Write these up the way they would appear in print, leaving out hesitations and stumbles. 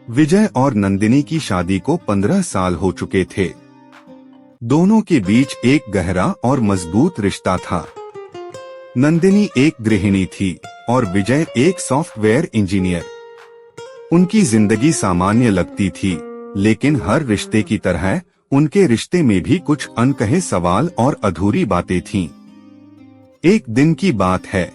विजय और नंदिनी की शादी को 15 साल हो चुके थे। दोनों के बीच एक गहरा और मजबूत रिश्ता था। नंदिनी एक गृहिणी थी और विजय एक सॉफ्टवेयर इंजीनियर। उनकी जिंदगी सामान्य लगती थी, लेकिन हर रिश्ते की तरह उनके रिश्ते में भी कुछ अनकहे सवाल और अधूरी बातें थीं। एक दिन की बात है,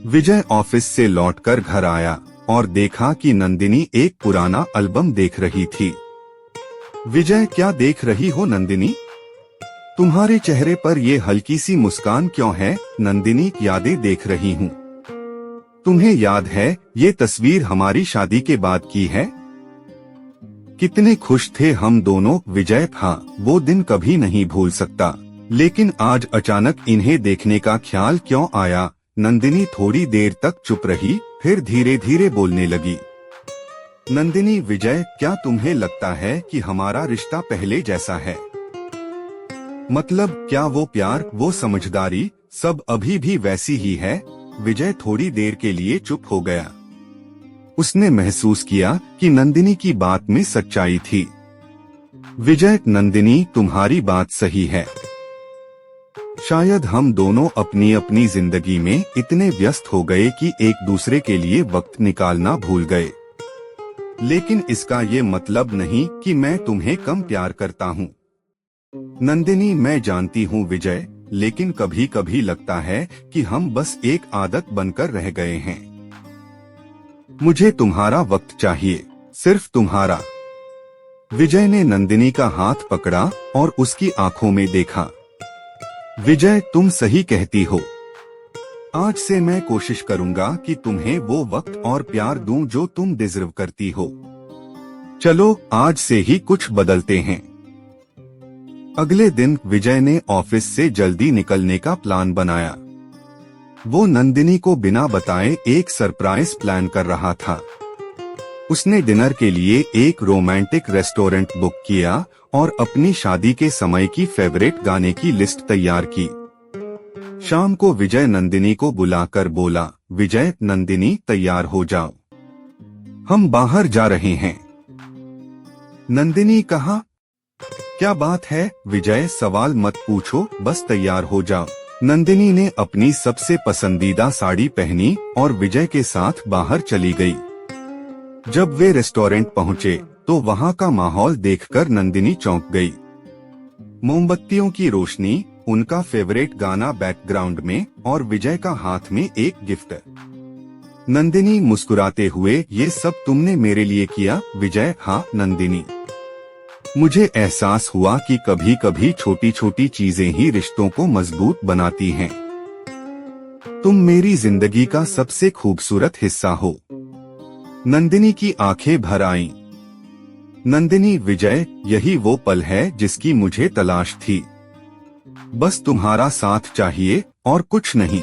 विजय ऑफिस से लौटकर घर आया और देखा कि नंदिनी एक पुराना एल्बम देख रही थी। विजय, क्या देख रही हो नंदिनी? तुम्हारे चेहरे पर ये हल्की सी मुस्कान क्यों है? नंदिनी, यादें देख रही हूँ। तुम्हें याद है ये तस्वीर हमारी शादी के बाद की है? कितने खुश थे हम दोनों। विजय, हाँ, वो दिन कभी नहीं भूल सकता, लेकिन आज अचानक इन्हें देखने का ख्याल क्यों आया? नंदिनी थोड़ी देर तक चुप रही, फिर धीरे धीरे बोलने लगी। नंदिनी, विजय, क्या तुम्हें लगता है कि हमारा रिश्ता पहले जैसा है? मतलब क्या वो प्यार, वो समझदारी, सब अभी भी वैसी ही है? विजय थोड़ी देर के लिए चुप हो गया। उसने महसूस किया कि नंदिनी की बात में सच्चाई थी। विजय, नंदिनी, तुम्हारी बात सही है। शायद हम दोनों अपनी अपनी जिंदगी में इतने व्यस्त हो गए कि एक दूसरे के लिए वक्त निकालना भूल गए। लेकिन इसका ये मतलब नहीं कि मैं तुम्हें कम प्यार करता हूँ। नंदिनी, मैं जानती हूँ विजय, लेकिन कभी कभी लगता है कि हम बस एक आदत बनकर रह गए हैं। मुझे तुम्हारा वक्त चाहिए, सिर्फ तुम्हारा। विजय ने नंदिनी का हाथ पकड़ा और उसकी आंखों में देखा। विजय, तुम सही कहती हो। आज से मैं कोशिश करूंगा कि तुम्हें वो वक्त और प्यार दूं जो तुम डिजर्व करती हो। चलो आज से ही कुछ बदलते हैं। अगले दिन विजय ने ऑफिस से जल्दी निकलने का प्लान बनाया। वो नंदिनी को बिना बताए एक सरप्राइज प्लान कर रहा था। उसने डिनर के लिए एक रोमांटिक रेस्टोरेंट बुक किया और अपनी शादी के समय की फेवरेट गाने की लिस्ट तैयार की। शाम को विजय नंदिनी को बुलाकर बोला, विजय, नंदिनी, तैयार हो जाओ, हम बाहर जा रहे हैं। नंदिनी, कहा? क्या बात है? विजय, सवाल मत पूछो, बस तैयार हो जाओ। नंदिनी ने अपनी सबसे पसंदीदा साड़ी पहनी और विजय के साथ बाहर चली गई। जब वे रेस्टोरेंट पहुंचे तो वहां का माहौल देखकर नंदिनी चौंक गई। मोमबत्तियों की रोशनी, उनका फेवरेट गाना बैकग्राउंड में और विजय का हाथ में एक गिफ्ट। नंदिनी मुस्कुराते हुए, ये सब तुमने मेरे लिए किया? विजय, हाँ नंदिनी, मुझे एहसास हुआ कि कभी कभी छोटी छोटी चीजें ही रिश्तों को मजबूत बनाती हैं। तुम मेरी जिंदगी का सबसे खूबसूरत हिस्सा हो। नंदिनी की आंखें भर आईं। नंदिनी, विजय, यही वो पल है जिसकी मुझे तलाश थी। बस तुम्हारा साथ चाहिए और कुछ नहीं।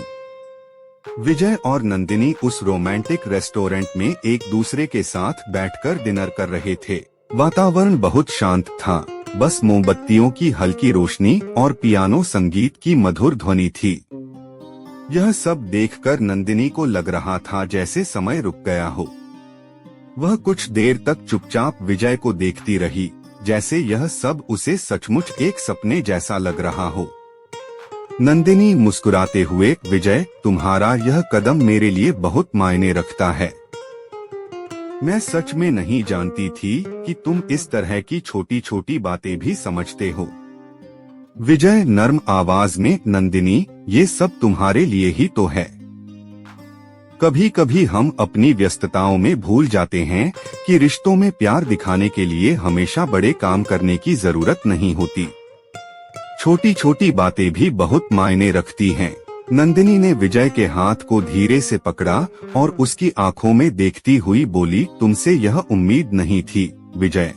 विजय और नंदिनी उस रोमांटिक रेस्टोरेंट में एक दूसरे के साथ बैठकर डिनर कर रहे थे। वातावरण बहुत शांत था, बस मोमबत्तियों की हल्की रोशनी और पियानो संगीत की मधुर ध्वनि थी। यह सब देखकर नंदिनी को लग रहा था जैसे समय रुक गया हो। वह कुछ देर तक चुपचाप विजय को देखती रही, जैसे यह सब उसे सचमुच एक सपने जैसा लग रहा हो। नंदिनी मुस्कुराते हुए, विजय, तुम्हारा यह कदम मेरे लिए बहुत मायने रखता है। मैं सच में नहीं जानती थी कि तुम इस तरह की छोटी छोटी बातें भी समझते हो। विजय नर्म आवाज में, नंदिनी, ये सब तुम्हारे लिए ही तो है। कभी कभी हम अपनी व्यस्तताओं में भूल जाते हैं कि रिश्तों में प्यार दिखाने के लिए हमेशा बड़े काम करने की जरूरत नहीं होती। छोटी छोटी बातें भी बहुत मायने रखती हैं। नंदिनी ने विजय के हाथ को धीरे से पकड़ा और उसकी आंखों में देखती हुई बोली, तुमसे यह उम्मीद नहीं थी विजय।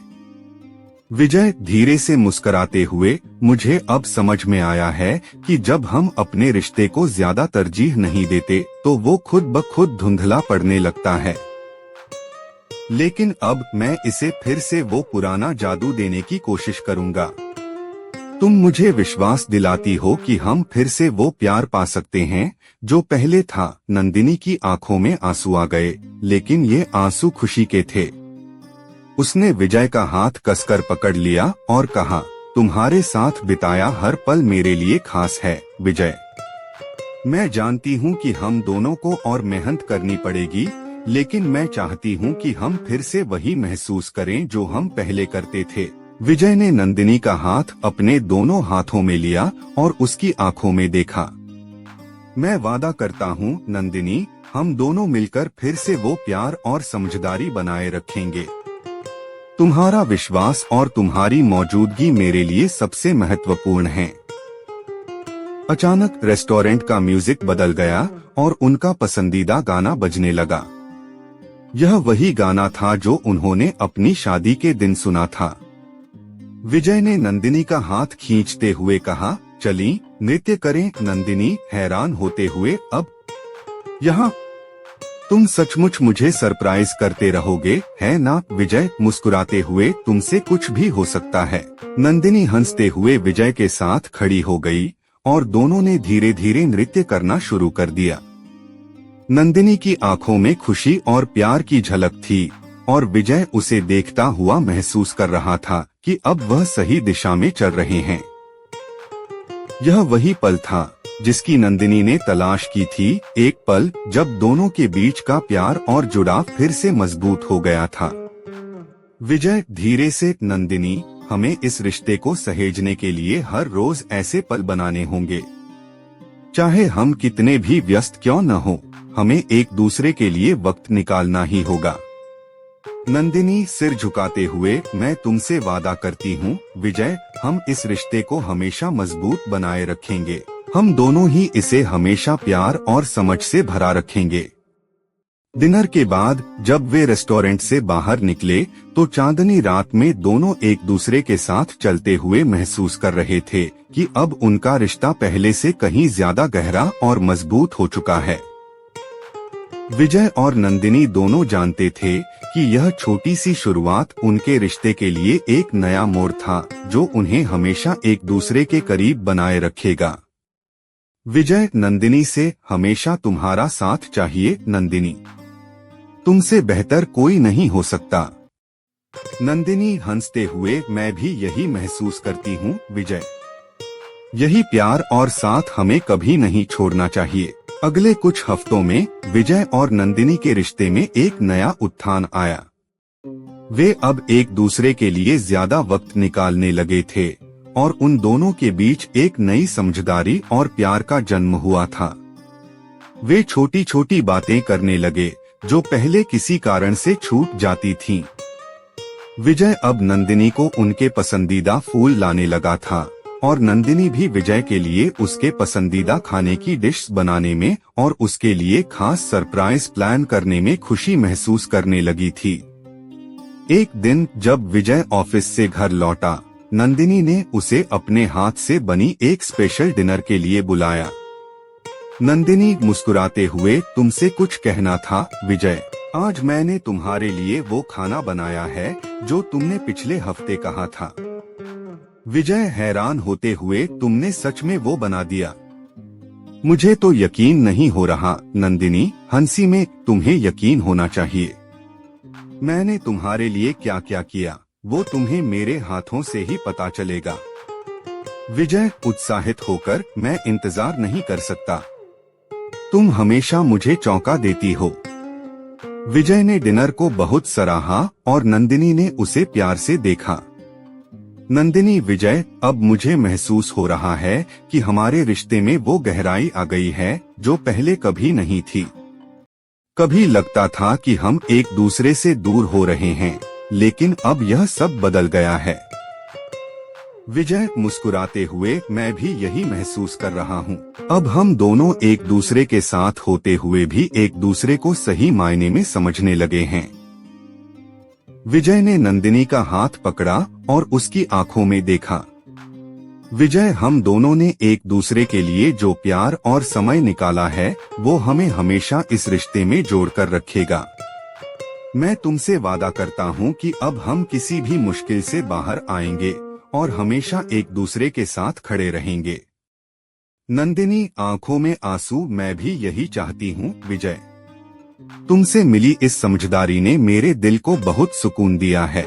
विजय धीरे से मुस्कुराते हुए, मुझे अब समझ में आया है कि जब हम अपने रिश्ते को ज्यादा तरजीह नहीं देते तो वो खुद ब खुद धुंधला पड़ने लगता है। लेकिन अब मैं इसे फिर से वो पुराना जादू देने की कोशिश करूंगा। तुम मुझे विश्वास दिलाती हो कि हम फिर से वो प्यार पा सकते हैं जो पहले था। नंदिनी की आंखों में आंसू आ गए, लेकिन ये आंसू खुशी के थे। उसने विजय का हाथ कसकर पकड़ लिया और कहा, तुम्हारे साथ बिताया हर पल मेरे लिए खास है विजय। मैं जानती हूँ कि हम दोनों को और मेहनत करनी पड़ेगी, लेकिन मैं चाहती हूँ कि हम फिर से वही महसूस करें जो हम पहले करते थे। विजय ने नंदिनी का हाथ अपने दोनों हाथों में लिया और उसकी आंखों में देखा। मैं वादा करता हूँ नंदिनी, हम दोनों मिलकर फिर से वो प्यार और समझदारी बनाए रखेंगे। तुम्हारा विश्वास और तुम्हारी मौजूदगी मेरे लिए सबसे महत्वपूर्ण है। अचानक रेस्टोरेंट का म्यूजिक बदल गया और उनका पसंदीदा गाना बजने लगा। यह वही गाना था जो उन्होंने अपनी शादी के दिन सुना था। विजय ने नंदिनी का हाथ खींचते हुए कहा, चली नृत्य करें। नंदिनी हैरान होते हुए, अब यहाँ तुम सचमुच मुझे सरप्राइज करते रहोगे, है ना? विजय मुस्कुराते हुए, तुमसे कुछ भी हो सकता है। नंदिनी हंसते हुए विजय के साथ खड़ी हो गई और दोनों ने धीरे धीरे नृत्य करना शुरू कर दिया। नंदिनी की आंखों में खुशी और प्यार की झलक थी और विजय उसे देखता हुआ महसूस कर रहा था कि अब वह सही दिशा में चल रहे हैं। यह वही पल था जिसकी नंदिनी ने तलाश की थी, एक पल जब दोनों के बीच का प्यार और जुड़ाव फिर से मजबूत हो गया था। विजय धीरे से, नंदिनी, हमें इस रिश्ते को सहेजने के लिए हर रोज ऐसे पल बनाने होंगे। चाहे हम कितने भी व्यस्त क्यों न हो, हमें एक दूसरे के लिए वक्त निकालना ही होगा। नंदिनी सिर झुकाते हुए, मैं तुमसे वादा करती हूँ विजय, हम इस रिश्ते को हमेशा मजबूत बनाए रखेंगे। हम दोनों ही इसे हमेशा प्यार और समझ से भरा रखेंगे। डिनर के बाद जब वे रेस्टोरेंट से बाहर निकले तो चांदनी रात में दोनों एक दूसरे के साथ चलते हुए महसूस कर रहे थे कि अब उनका रिश्ता पहले से कहीं ज्यादा गहरा और मजबूत हो चुका है। विजय और नंदिनी दोनों जानते थे कि यह छोटी सी शुरुआत उनके रिश्ते के लिए एक नया मोड़ था जो उन्हें हमेशा एक दूसरे के करीब बनाए रखेगा। विजय नंदिनी से, हमेशा तुम्हारा साथ चाहिए नंदिनी, तुमसे बेहतर कोई नहीं हो सकता। नंदिनी हंसते हुए, मैं भी यही महसूस करती हूँ विजय, यही प्यार और साथ हमें कभी नहीं छोड़ना चाहिए। अगले कुछ हफ्तों में विजय और नंदिनी के रिश्ते में एक नया उत्थान आया। वे अब एक दूसरे के लिए ज्यादा वक्त निकालने लगे थे और उन दोनों के बीच एक नई समझदारी और प्यार का जन्म हुआ था। वे छोटी छोटी बातें करने लगे जो पहले किसी कारण से छूट जाती थीं। विजय अब नंदिनी को उनके पसंदीदा फूल लाने लगा था और नंदिनी भी विजय के लिए उसके पसंदीदा खाने की डिश बनाने में और उसके लिए खास सरप्राइज प्लान करने में खुशी महसूस करने लगी थी। एक दिन जब विजय ऑफिस से घर लौटा, नंदिनी ने उसे अपने हाथ से बनी एक स्पेशल डिनर के लिए बुलाया। नंदिनी मुस्कुराते हुए, तुमसे कुछ कहना था विजय, आज मैंने तुम्हारे लिए वो खाना बनाया है जो तुमने पिछले हफ्ते कहा था। विजय हैरान होते हुए, तुमने सच में वो बना दिया? मुझे तो यकीन नहीं हो रहा। नंदिनी हंसी में, तुम्हें यकीन होना चाहिए। मैंने तुम्हारे लिए क्या क्या किया वो तुम्हें मेरे हाथों से ही पता चलेगा। विजय उत्साहित होकर, मैं इंतजार नहीं कर सकता, तुम हमेशा मुझे चौंका देती हो। विजय ने डिनर को बहुत सराहा और नंदिनी ने उसे प्यार से देखा। नंदिनी, विजय, अब मुझे महसूस हो रहा है कि हमारे रिश्ते में वो गहराई आ गई है जो पहले कभी नहीं थी। कभी लगता था कि हम एक दूसरे से दूर हो रहे हैं, लेकिन अब यह सब बदल गया है। विजय मुस्कुराते हुए, मैं भी यही महसूस कर रहा हूँ। अब हम दोनों एक दूसरे के साथ होते हुए भी एक दूसरे को सही मायने में समझने लगे हैं। विजय ने नंदिनी का हाथ पकड़ा और उसकी आंखों में देखा। विजय, हम दोनों ने एक दूसरे के लिए जो प्यार और समय निकाला है वो हमें हमेशा इस रिश्ते में जोड़कर रखेगा। मैं तुमसे वादा करता हूँ कि अब हम किसी भी मुश्किल से बाहर आएंगे और हमेशा एक दूसरे के साथ खड़े रहेंगे। नंदिनी आंखों में आंसू, मैं भी यही चाहती हूँ विजय। तुमसे मिली इस समझदारी ने मेरे दिल को बहुत सुकून दिया है।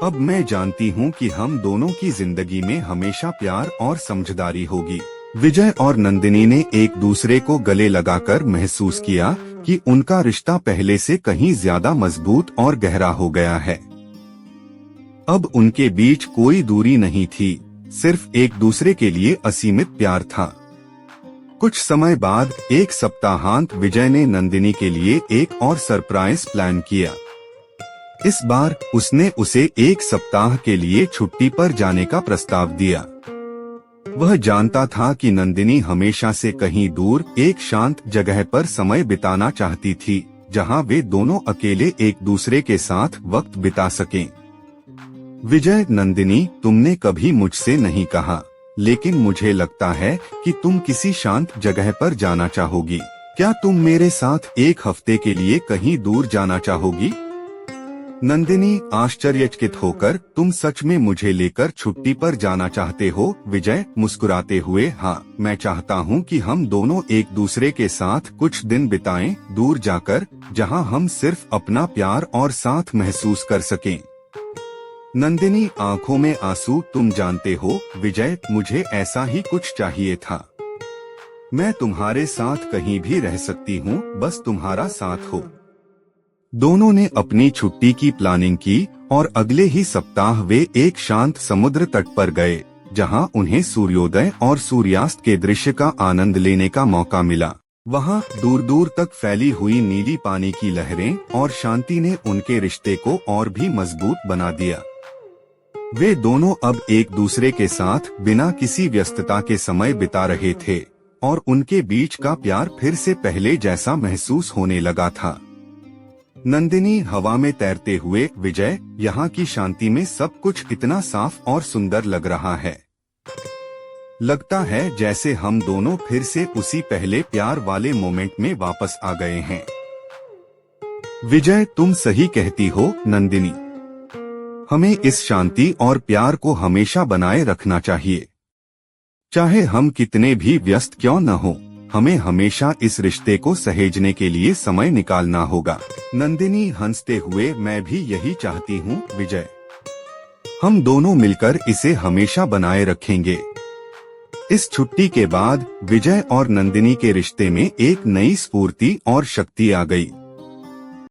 अब मैं जानती हूँ कि हम दोनों की जिंदगी में हमेशा प्यार और समझदारी होगी। विजय और नंदिनी ने एक दूसरे को गले लगाकर महसूस किया कि उनका रिश्ता पहले से कहीं ज्यादा मजबूत और गहरा हो गया है। अब उनके बीच कोई दूरी नहीं थी, सिर्फ एक दूसरे के लिए असीमित प्यार था। कुछ समय बाद एक सप्ताहांत विजय ने नंदिनी के लिए एक और सरप्राइज प्लान किया। इस बार उसने उसे एक सप्ताह के लिए छुट्टी पर जाने का प्रस्ताव दिया। वह जानता था कि नंदिनी हमेशा से कहीं दूर एक शांत जगह पर समय बिताना चाहती थी, जहां वे दोनों अकेले एक दूसरे के साथ वक्त बिता सकें। विजय, नंदिनी, तुमने कभी मुझसे नहीं कहा, लेकिन मुझे लगता है कि तुम किसी शांत जगह पर जाना चाहोगी। क्या तुम मेरे साथ एक हफ्ते के लिए कहीं दूर जाना चाहोगी? नंदिनी आश्चर्यचकित होकर, तुम सच में मुझे लेकर छुट्टी पर जाना चाहते हो? विजय मुस्कुराते हुए, हाँ, मैं चाहता हूँ कि हम दोनों एक दूसरे के साथ कुछ दिन बिताएं, दूर जाकर, जहाँ हम सिर्फ अपना प्यार और साथ महसूस कर सकें। नंदिनी आंखों में आंसू, तुम जानते हो विजय, मुझे ऐसा ही कुछ चाहिए था। मैं तुम्हारे साथ कहीं भी रह सकती हूँ, बस तुम्हारा साथ हो। दोनों ने अपनी छुट्टी की प्लानिंग की और अगले ही सप्ताह वे एक शांत समुद्र तट पर गए, जहां उन्हें सूर्योदय और सूर्यास्त के दृश्य का आनंद लेने का मौका मिला। वहां दूर दूर तक फैली हुई नीली पानी की लहरें और शांति ने उनके रिश्ते को और भी मजबूत बना दिया। वे दोनों अब एक दूसरे के साथ बिना किसी व्यस्तता के समय बिता रहे थे और उनके बीच का प्यार फिर से पहले जैसा महसूस होने लगा था। नंदिनी हवा में तैरते हुए, विजय, यहाँ की शांति में सब कुछ इतना साफ और सुंदर लग रहा है। लगता है जैसे हम दोनों फिर से उसी पहले प्यार वाले मोमेंट में वापस आ गए हैं। विजय, तुम सही कहती हो नंदिनी। हमें इस शांति और प्यार को हमेशा बनाए रखना चाहिए। चाहे हम कितने भी व्यस्त क्यों न हो, हमें हमेशा इस रिश्ते को सहेजने के लिए समय निकालना होगा। नंदिनी हंसते हुए, मैं भी यही चाहती हूँ विजय। हम दोनों मिलकर इसे हमेशा बनाए रखेंगे। इस छुट्टी के बाद विजय और नंदिनी के रिश्ते में एक नई स्फूर्ति और शक्ति आ गई।